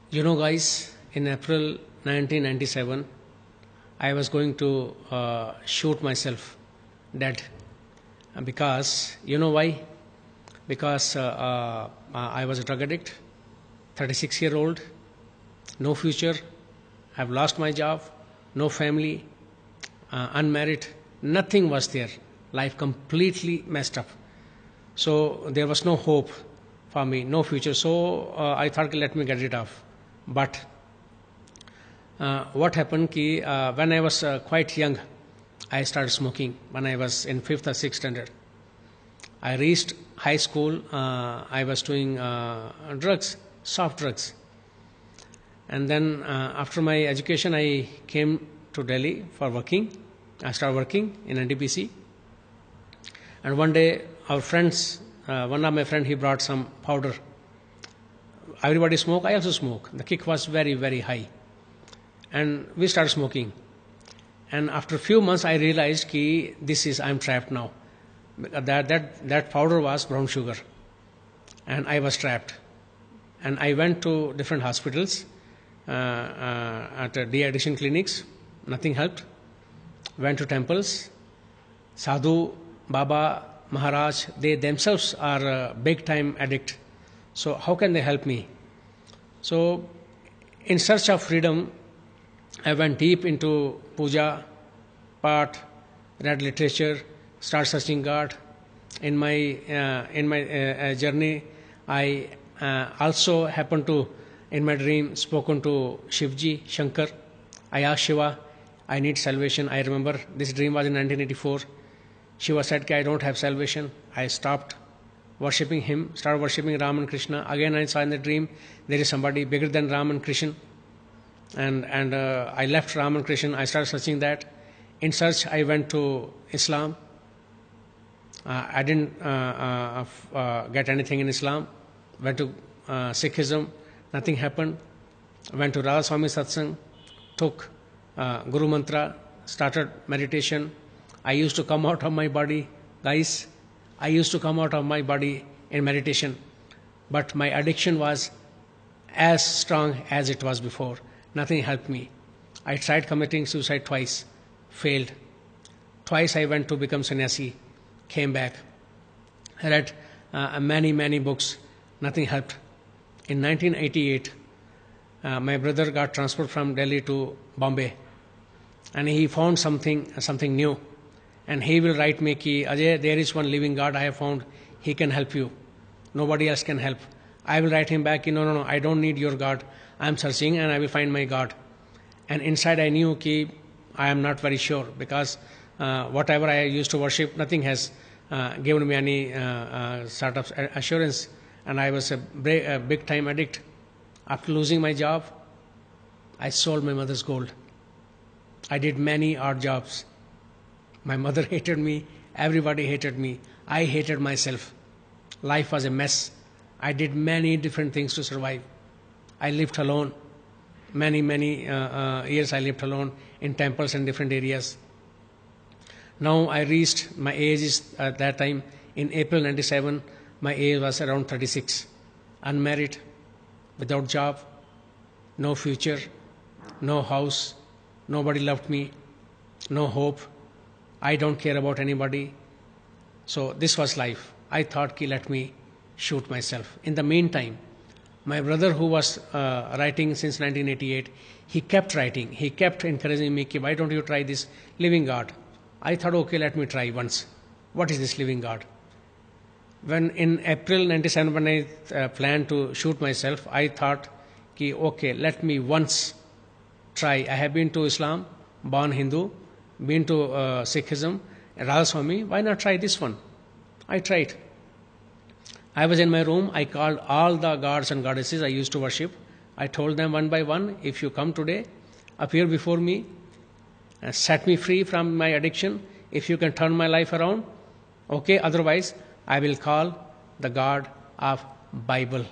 You know, guys, in April 1997, I was going to shoot myself dead because, you know why? Because I was a drug addict, 36-year-old, no future, I've lost my job, no family, unmarried, nothing was there. Life completely messed up. So there was no hope for me, no future. So I thought, let me get it off. But what happened ki when I was quite young, I started smoking when I was in 5th or 6th standard. I reached high school, I was doing drugs, soft drugs. And then after my education, I came to Delhi for working. I started working in NTPC. And one day, our friends, one of my friends, he brought some powder. Everybody smoke, I also smoke. The kick was very, very high. And we started smoking. And after a few months, I realized that I'm trapped now. That powder was brown sugar. And I was trapped. And I went to different hospitals, at de-addiction clinics. Nothing helped. Went to temples. Sadhu, Baba, Maharaj, they themselves are big time addict. So how can they help me? So in search of freedom, I went deep into puja, part, read literature, start searching God. In my journey, I also happened to, in my dream, spoken to Shivji, Shankar. I asked Shiva, I need salvation. I remember this dream was in 1984. Shiva said, I don't have salvation. I stopped worshipping him, started worshipping Ram and Krishna. Again, I saw in the dream, there is somebody bigger than Ram and Krishna. And I left Ram and Krishna. I started searching that. In search, I went to Islam. I didn't get anything in Islam. Went to Sikhism. Nothing happened. Went to Radha Swami Satsang. Took Guru Mantra. Started meditation. I used to come out of my body. Guys, I used to come out of my body in meditation. But my addiction was as strong as it was before. Nothing helped me. I tried committing suicide twice. Failed. Twice I went to become sannyasi. Came back. I read many books. Nothing helped. In 1988, my brother got transferred from Delhi to Bombay. And he found something new. And he will write me, Ajay, there is one living God I have found. He can help you. Nobody else can help. I will write him back, no, I don't need your God. I am searching and I will find my God. And inside I knew I am not very sure, because whatever I used to worship, nothing has given me any sort of assurance. And I was a big time addict. After losing my job, I sold my mother's gold. I did many odd jobs. My mother hated me. Everybody hated me. I hated myself. Life was a mess. I did many different things to survive. I lived alone. Many years I lived alone in temples and different areas. Now I reached, my age is at that time, in April 97, my age was around 36. Unmarried, without job, no future, no house, nobody loved me, no hope. I don't care about anybody. So this was life. I thought, let me shoot myself. In the meantime, my brother, who was writing since 1988, he kept writing. He kept encouraging me, why don't you try this living God? I thought, okay, let me try once. What is this living God? When in April 97, when I planned to shoot myself, I thought, okay, let me once try. I have been to Islam, born Hindu, been to Sikhism, Radha Swami, why not try this one? I tried. I was in my room, I called all the gods and goddesses I used to worship. I told them one by one, if you come today, appear before me, and set me free from my addiction. If you can turn my life around, okay, otherwise I will call the God of Bible.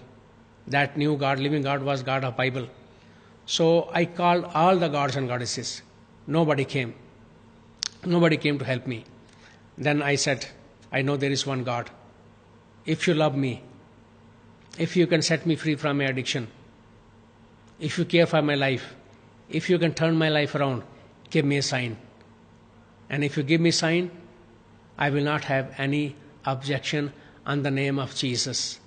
That new God, living God, was God of Bible. So I called all the gods and goddesses. Nobody came. Nobody came to help me. Then I said, I know there is one God. If you love me, if you can set me free from my addiction, if you care for my life, if you can turn my life around, give me a sign. And if you give me a sign, I will not have any objection on the name of Jesus.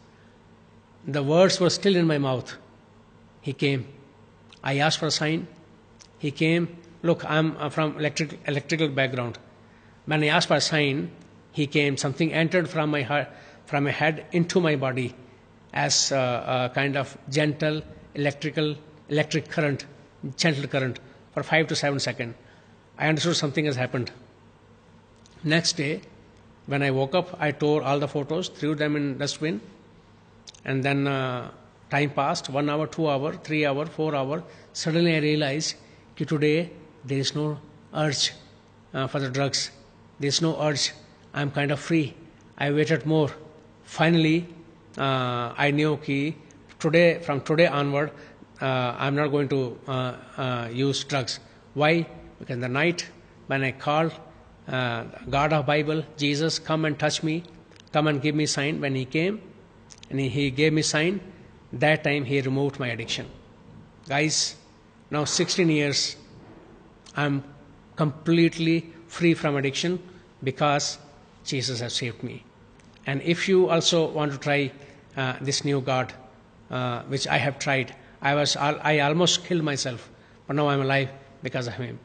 The words were still in my mouth. He came. I asked for a sign. He came. Look, I'm from electrical background. When I asked for a sign, he came. Something entered from my heart, from my head into my body, as a kind of gentle electric current, gentle current, for 5 to 7 seconds. I understood something has happened. Next day, when I woke up, I tore all the photos, threw them in dustbin, and then time passed, 1 hour, 2 hour, 3 hour, 4 hour. Suddenly I realized that today there is no urge for the drugs. There is no urge. I am kind of free. I waited more. Finally, I knew that from today onward, I am not going to use drugs. Why? Because in the night, when I called God of Bible, Jesus, come and touch me, come and give me sign. When he came and he gave me sign, that time he removed my addiction. Guys, now 16 years, I'm completely free from addiction because Jesus has saved me. And if you also want to try this new God, which I have tried, I almost killed myself, but now I'm alive because of him.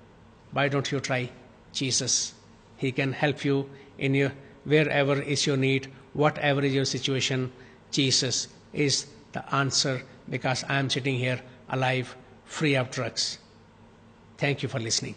Why don't you try Jesus? He can help you in your wherever is your need, whatever is your situation. Jesus is the answer, because I am sitting here alive, free of drugs. Thank you for listening.